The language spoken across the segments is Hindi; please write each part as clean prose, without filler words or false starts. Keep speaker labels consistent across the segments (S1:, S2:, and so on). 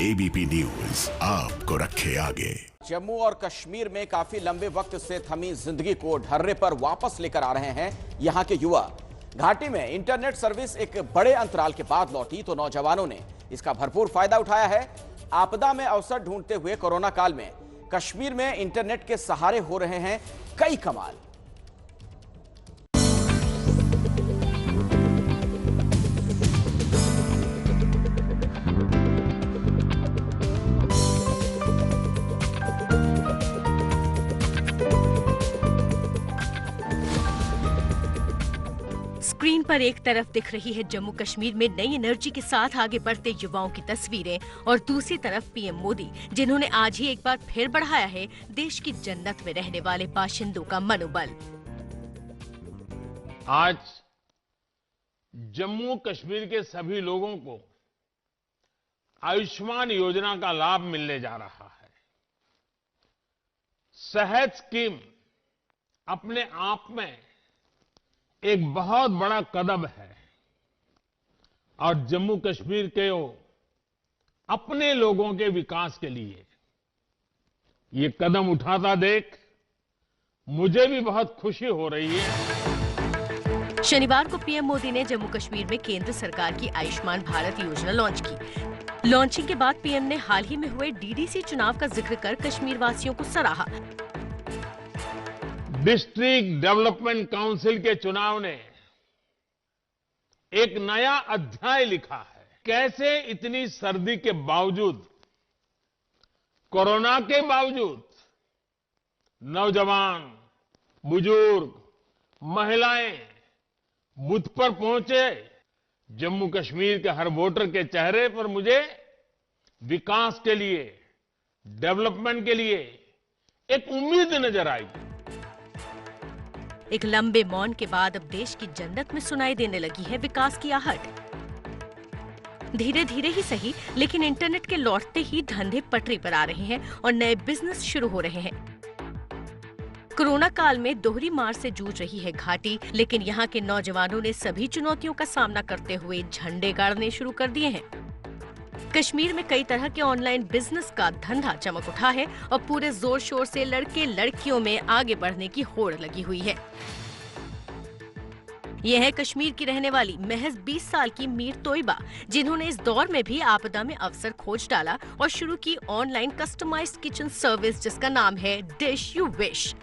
S1: एबीपी न्यूज आपको रखे आगे।
S2: जम्मू और कश्मीर में काफी लंबे वक्त से थमी जिंदगी को ढर्रे पर वापस लेकर आ रहे हैं यहां के युवा। घाटी में इंटरनेट सर्विस एक बड़े अंतराल के बाद लौटी तो नौजवानों ने इसका भरपूर फायदा उठाया है। आपदा में अवसर ढूंढते हुए कोरोना काल में कश्मीर में इंटरनेट के सहारे हो रहे हैं कई कमाल।
S3: स्क्रीन पर एक तरफ दिख रही है जम्मू कश्मीर में नई एनर्जी के साथ आगे बढ़ते युवाओं की तस्वीरें और दूसरी तरफ पीएम मोदी, जिन्होंने आज ही एक बार फिर बढ़ाया है देश की जन्नत में रहने वाले बाशिंदों का मनोबल।
S4: आज जम्मू कश्मीर के सभी लोगों को आयुष्मान योजना का लाभ मिलने जा रहा है। सेहत स्कीम अपने आप में एक बहुत बड़ा कदम है और जम्मू कश्मीर के अपने लोगों के विकास के लिए ये कदम उठाता देख मुझे भी बहुत खुशी हो रही है।
S3: शनिवार को पीएम मोदी ने जम्मू कश्मीर में केंद्र सरकार की आयुष्मान भारत योजना लॉन्च की। लॉन्चिंग के बाद पीएम ने हाल ही में हुए डीडीसी चुनाव का जिक्र कर कश्मीर वासियों को सराहा।
S4: डिस्ट्रिक्ट डेवलपमेंट काउंसिल के चुनाव ने एक नया अध्याय लिखा है। कैसे इतनी सर्दी के बावजूद, कोरोना के बावजूद नौजवान, बुजुर्ग, महिलाएं बूथ पर पहुंचे। जम्मू कश्मीर के हर वोटर के चेहरे पर मुझे विकास के लिए, डेवलपमेंट के लिए एक उम्मीद नजर आई।
S3: एक लंबे मौन के बाद अब देश की जन्नत में सुनाई देने लगी है विकास की आहट। धीरे धीरे ही सही, लेकिन इंटरनेट के लौटते ही धंधे पटरी पर आ रहे हैं और नए बिजनेस शुरू हो रहे हैं। कोरोना काल में दोहरी मार से जूझ रही है घाटी, लेकिन यहाँ के नौजवानों ने सभी चुनौतियों का सामना करते हुए झंडे गाड़ने शुरू कर दिए हैं। कश्मीर में कई तरह के ऑनलाइन बिजनेस का धंधा चमक उठा है और पूरे जोर शोर से लड़के लड़कियों में आगे बढ़ने की होड़ लगी हुई है। यह है कश्मीर की रहने वाली महज 20 साल की मीर तोयबा, जिन्होंने इस दौर में भी आपदा में अवसर खोज डाला और शुरू की ऑनलाइन कस्टमाइज्ड किचन सर्विस, जिसका नाम है डिश यू विश।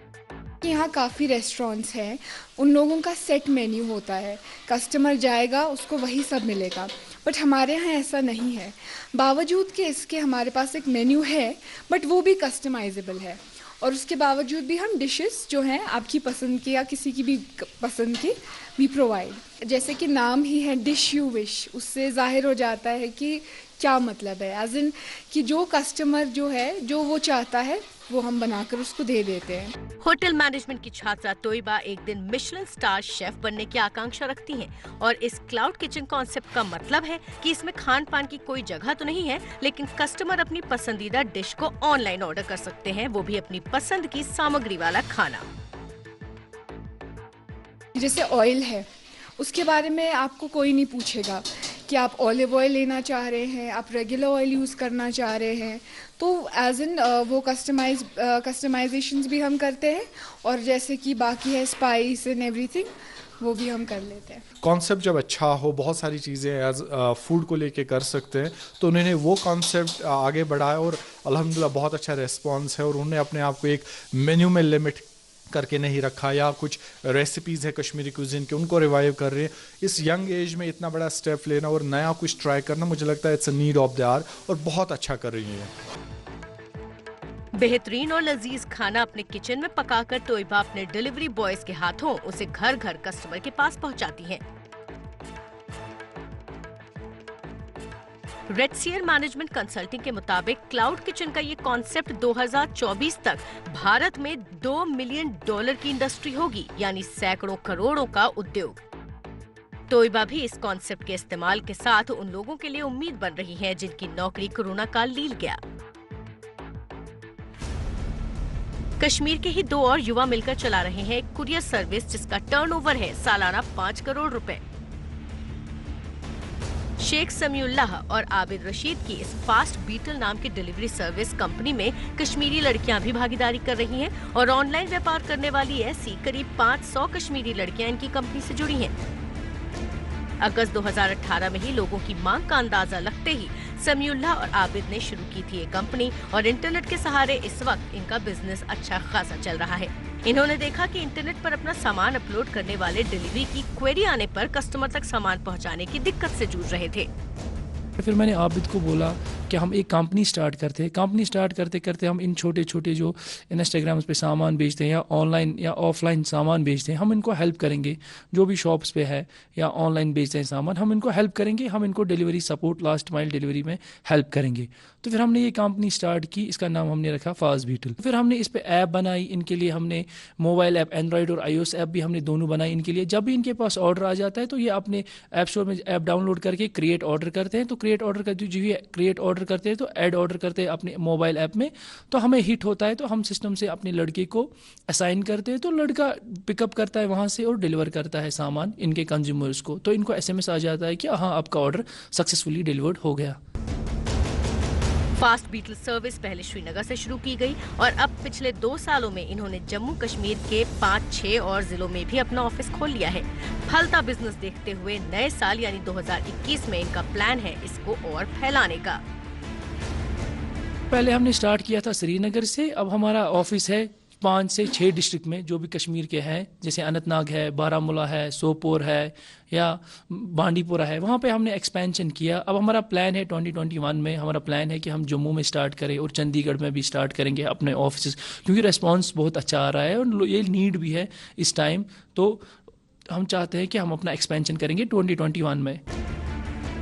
S5: यहाँ काफ़ी रेस्टोरेंट्स हैं, उन लोगों का सेट मेन्यू होता है, कस्टमर जाएगा उसको वही सब मिलेगा। बट हमारे यहाँ ऐसा नहीं है। बावजूद कि इसके हमारे पास एक मेन्यू है, बट वो भी कस्टमाइजेबल है और उसके बावजूद भी हम डिशेस जो हैं आपकी पसंद की या किसी की भी पसंद की भी प्रोवाइड। जैसे कि नाम ही है डिश यू विश, उससे जाहिर हो जाता है कि क्या मतलब है। एज इन कि जो कस्टमर जो है, जो वो चाहता है वो हम बनाकर उसको दे देते हैं।
S3: होटल मैनेजमेंट की छात्रा तोयबा एक दिन मिशेलिन स्टार शेफ बनने की आकांक्षा रखती हैं और इस क्लाउड किचन कॉन्सेप्ट का मतलब है कि इसमें खान पान की कोई जगह तो नहीं है, लेकिन कस्टमर अपनी पसंदीदा डिश को ऑनलाइन ऑर्डर कर सकते हैं, वो भी अपनी पसंद की सामग्री वाला खाना।
S5: जैसे ऑयल है, उसके बारे में आपको कोई नहीं पूछेगा कि आप ऑलिव ऑयल लेना चाह रहे हैं, आप रेगुलर ऑयल यूज़ करना चाह रहे हैं। तो एज इन वो कस्टमाइजेशंस भी हम करते हैं और जैसे कि बाकी है स्पाइस एंड एवरीथिंग, वो भी हम कर लेते हैं।
S6: कॉन्सेप्ट जब अच्छा हो, बहुत सारी चीज़ें एज फूड को लेके कर सकते हैं, तो उन्होंने वो कॉन्सेप्ट आगे बढ़ाया और अल्हम्दुलिल्लाह बहुत अच्छा रिस्पॉन्स है। और उन्होंने अपने आप को एक मेन्यू में लिमिट करके नहीं रखा, या कुछ रेसिपीज़ है कश्मीरी कुजिन के उनको रिवाइव कर रहे हैं। इस यंग एज में इतना बड़ा स्टेप लेना और नया कुछ ट्राई करना, मुझे लगता है it's a need of the hour और बहुत अच्छा कर रही है।
S3: बेहतरीन और लजीज खाना अपने किचन में पकाकर तोयबा अपने डिलीवरी बॉयज के हाथों उसे घर घर कस्टमर के पास पहुंचाती हैं। रेडसीयर मैनेजमेंट कंसल्टिंग के मुताबिक क्लाउड किचन का ये कॉन्सेप्ट 2024 तक भारत में $2 मिलियन की इंडस्ट्री होगी, यानी सैकड़ों करोड़ों का उद्योग। तोयबा भी इस कॉन्सेप्ट के इस्तेमाल के साथ उन लोगों के लिए उम्मीद बन रही है जिनकी नौकरी कोरोना काल लील गया। कश्मीर के ही 2 और युवा मिलकर चला रहे हैं एक कुरियर सर्विस जिसका टर्नओवर है सालाना 5 करोड़ रुपए। शेख समीउल्लाह और आबिद रशीद की इस फास्ट बीटल नाम की डिलीवरी सर्विस कंपनी में कश्मीरी लड़कियां भी भागीदारी कर रही हैं और ऑनलाइन व्यापार करने वाली ऐसी करीब 500 कश्मीरी लड़कियां इनकी कंपनी से जुड़ी हैं। अगस्त 2018 में ही लोगों की मांग का अंदाजा लगते ही समीउल्लाह और आबिद ने शुरू की थी ये कंपनी और इंटरनेट के सहारे इस वक्त इनका बिजनेस अच्छा खासा चल रहा है। इन्होंने देखा कि इंटरनेट पर अपना सामान अपलोड करने वाले डिलीवरी की क्वेरी आने पर कस्टमर तक सामान पहुंचाने की दिक्कत से जूझ रहे थे।
S7: फिर मैंने आबिद को बोला कि हम एक कंपनी स्टार्ट करते हैं। कंपनी स्टार्ट करते करते हम इन छोटे छोटे जो इंस्टाग्राम पे सामान बेचते हैं या ऑनलाइन या ऑफलाइन सामान बेचते हैं, हम इनको हेल्प करेंगे। जो भी शॉप्स पे है या ऑनलाइन बेचते हैं सामान, हम इनको हेल्प करेंगे, हम इनको delivery support, last mile delivery में हेल्प करेंगे। तो फिर हमने ये कंपनी स्टार्ट की, इसका नाम हमने रखा फास्ट बीटल। फिर हमने इस पर ऐप बनाई इनके लिए, हमने मोबाइल ऐप, एंड्रॉयड और iOS ऐप भी हमने दोनों बनाई इनके लिए। जब भी इनके पास ऑर्डर आ जाता है तो ये अपने ऐप स्टोर में ऐप डाउनलोड करके क्रिएट ऑर्डर करते हैं। तो क्रिएट ऑर्डर करते हैं तो ऐड ऑर्डर करते हैं अपने मोबाइल ऐप में। तो हमें हिट होता है तो हम सिस्टम से अपने लड़के को असाइन करते हैं, तो लड़का पिकअप करता है वहाँ से और डिलीवर करता है सामान इनके कंज्यूमर्स को। तो इनको SMS आ जाता है कि हाँ, आपका ऑर्डर सक्सेसफुली डिलीवर्ड हो गया।
S3: फास्ट बीटल सर्विस पहले श्रीनगर से शुरू की गई और अब पिछले 2 सालों में इन्होंने जम्मू कश्मीर के 5-6 और जिलों में भी अपना ऑफिस खोल लिया है। फलता बिजनेस देखते हुए नए साल यानी 2021 में इनका प्लान है इसको और फैलाने का।
S7: पहले हमने स्टार्ट किया था श्रीनगर से, अब हमारा ऑफिस है 5 से 6 डिस्ट्रिक्ट में जो भी कश्मीर के हैं, जैसे अनंतनाग है, बारामूला है, सोपोर है या बांडीपुरा है, वहाँ पे हमने एक्सपेंशन किया। अब हमारा प्लान है 2021 में हमारा प्लान है कि हम जम्मू में स्टार्ट करें और चंडीगढ़ में भी स्टार्ट करेंगे अपने ऑफिस, क्योंकि रेस्पॉन्स बहुत अच्छा आ रहा है और ये नीड भी है इस टाइम। तो हम चाहते हैं कि हम अपना एक्सपेंशन करेंगे 2021 में।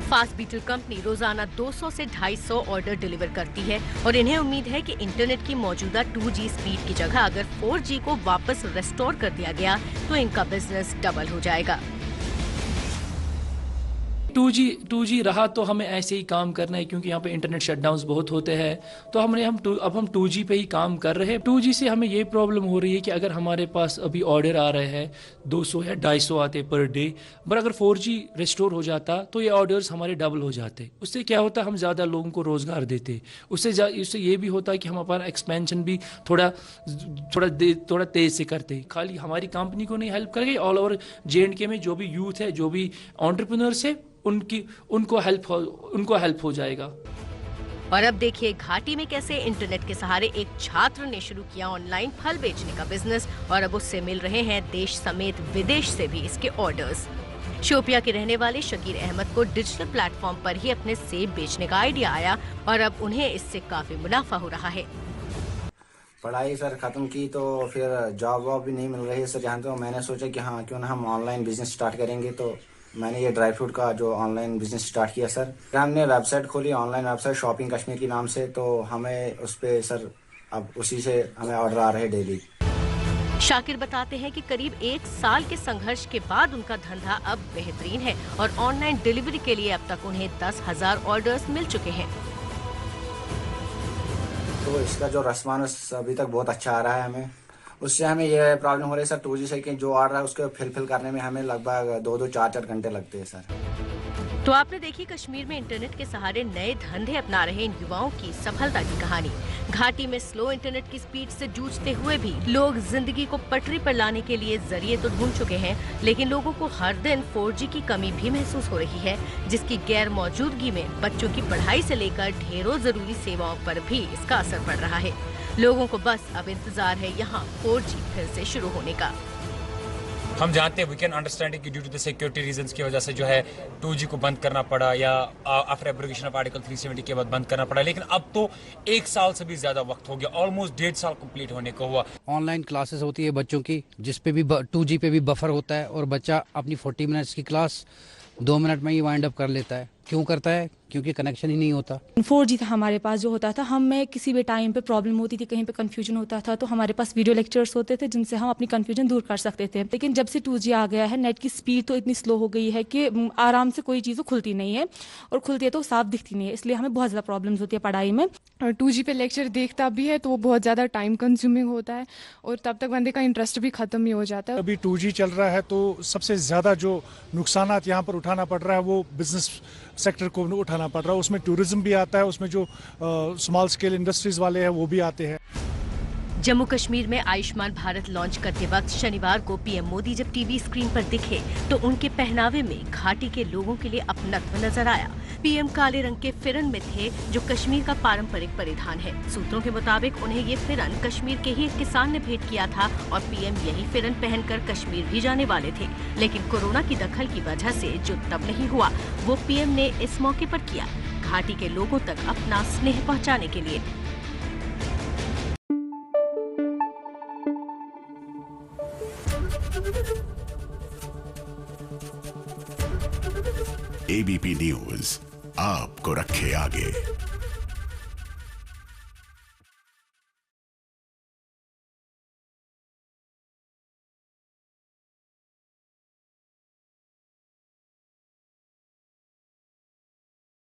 S3: फास्ट बीटल कंपनी रोजाना 200 से 250 ऑर्डर डिलीवर करती है और इन्हें उम्मीद है कि इंटरनेट की मौजूदा 2G स्पीड की जगह अगर 4G को वापस रिस्टोर कर दिया गया तो इनका बिजनेस डबल हो जाएगा।
S7: 2G रहा तो हमें ऐसे ही काम करना है, क्योंकि यहाँ पे इंटरनेट शटडाउन्स बहुत होते हैं। तो अब हम 2G पे ही काम कर रहे हैं। 2G से हमें ये प्रॉब्लम हो रही है कि अगर हमारे पास अभी ऑर्डर आ रहे हैं 200 या 250 आते पर डे, पर अगर 4G रिस्टोर हो जाता तो ये ऑर्डर्स हमारे डबल हो जाते। उससे क्या होता, हम ज़्यादा लोगों को रोज़गार देते। उससे ये भी होता है कि हम अपना एक्सपेंशन भी थोड़ा तेज़ से करते। खाली हमारी कंपनी को नहीं हेल्प करेंगे, ऑल ओवर J&K में जो भी यूथ है, जो भी एंटरप्रेन्योर्स है, उनको हेल्प हो जाएगा।
S3: और अब देखिए घाटी में कैसे इंटरनेट के सहारे एक छात्र ने शुरू किया ऑनलाइन फल बेचने का बिजनेस और अब उससे मिल रहे हैं देश समेत विदेश से भी इसके ऑर्डर्स। शोपिया के रहने वाले शकीर अहमद को डिजिटल प्लेटफॉर्म पर ही अपने सेब बेचने का आइडिया आया और अब उन्हें इससे काफी मुनाफा हो रहा है।
S8: पढ़ाई सर ख़त्म की तो फिर जॉब वॉब भी नहीं मिल रही है सर यहाँ, तो मैंने सोचा कि हाँ क्यों ना हम ऑनलाइन बिजनेस स्टार्ट करेंगे। तो मैंने ये ड्राई फ्रूट का जो ऑनलाइन बिजनेस स्टार्ट किया सर। हमने वेबसाइट खोली, ऑनलाइन वेबसाइट शॉपिंग कश्मीर के नाम से, तो हमें उस पर सर अब उसी से हमें ऑर्डर आ रहे हैं डेली।
S3: शाकिर बताते हैं कि करीब 1 साल के संघर्ष के बाद उनका धंधा अब बेहतरीन है और ऑनलाइन डिलीवरी के लिए अब तक उन्हें 10,000 ऑर्डर्स मिल चुके हैं।
S8: तो इसका जो रिस्पॉन्स अभी तक बहुत अच्छा आ रहा है हमें। उससे हमें ये प्रॉब्लम हो रही है सर 2G से कि जो आ रहा है उसको फिल करने में हमें लगभग 2-2, 4-4 घंटे लगते हैं सर।
S3: तो आपने देखी कश्मीर में इंटरनेट के सहारे नए धंधे अपना रहे इन युवाओं की सफलता की कहानी। घाटी में स्लो इंटरनेट की स्पीड से जूझते हुए भी लोग जिंदगी को पटरी पर लाने के लिए जरिए तो ढूंढ चुके हैं, लेकिन लोगों को हर दिन 4G की कमी भी महसूस हो रही है, जिसकी गैर मौजूदगी में बच्चों की पढ़ाई से लेकर ढेरों जरूरी सेवाओं पर भी इसका असर पड़ रहा है। लोगों को बस अब इंतजार है यहाँ 4G फिर से शुरू होने का।
S9: हम जानते हैं, वी कैन अंडरस्टैंड कि due to the security reasons की वजह से जो है 2G को बंद करना पड़ा या आफ्टर एब्रोगेशन ऑफ आर्टिकल 370 के बाद बंद करना पड़ा, लेकिन अब तो 1 साल से भी ज्यादा वक्त हो गया, ऑलमोस्ट 1.5 साल कंप्लीट होने को हुआ।
S10: ऑनलाइन क्लासेस होती है बच्चों की, जिस पे भी 2G पे भी बफर होता है और बच्चा अपनी 40 मिनट्स की क्लास 2 मिनट में ही वाइंड अप कर लेता है। क्यों करता है? क्योंकि कनेक्शन ही नहीं होता।
S11: 4G था हमारे पास जो होता था, हमें किसी भी टाइम पे प्रॉब्लम होती थी, कहीं पे कंफ्यूजन होता था तो हमारे पास वीडियो लेक्चर्स होते थे जिनसे हम अपनी कंफ्यूजन दूर कर सकते थे। लेकिन जब से 2G आ गया है, नेट की स्पीड तो इतनी स्लो हो गई है कि आराम से कोई चीज़ खुलती नहीं है और खुलती है तो साफ दिखती नहीं है, इसलिए हमें बहुत ज़्यादा प्रॉब्लम्स होती है पढ़ाई में।
S5: और 2G पे लेक्चर देखता भी है तो वो बहुत ज़्यादा टाइम कंज्यूमिंग होता है और तब तक बंदे का इंटरेस्ट भी ख़त्म ही हो जाता है।
S12: अभी 2G चल रहा है तो सबसे ज़्यादा जो नुकसानात यहाँ पर उठाना पड़ रहा है वो बिजनेस सेक्टर को उठाना पड़ रहा है। उसमें टूरिज्म भी आता है, उसमें जो स्मॉल स्केल इंडस्ट्रीज वाले हैं वो भी आते हैं।
S3: जम्मू कश्मीर में आयुष्मान भारत लॉन्च करते वक्त शनिवार को पीएम मोदी जब टीवी स्क्रीन पर दिखे तो उनके पहनावे में घाटी के लोगों के लिए अपनत्व नजर आया। पीएम काले रंग के फिरन में थे, जो कश्मीर का पारंपरिक परिधान है। सूत्रों के मुताबिक उन्हें ये फिरन कश्मीर के ही एक किसान ने भेंट किया था और पीएम यही फिरन पहनकर कश्मीर भी जाने वाले थे। लेकिन कोरोना की दखल की वजह से जो तब नहीं हुआ, वो पीएम ने इस मौके पर किया, घाटी के लोगों तक अपना स्नेह पहुँचाने के लिए।
S1: एबीपी न्यूज आपको रखे आगे।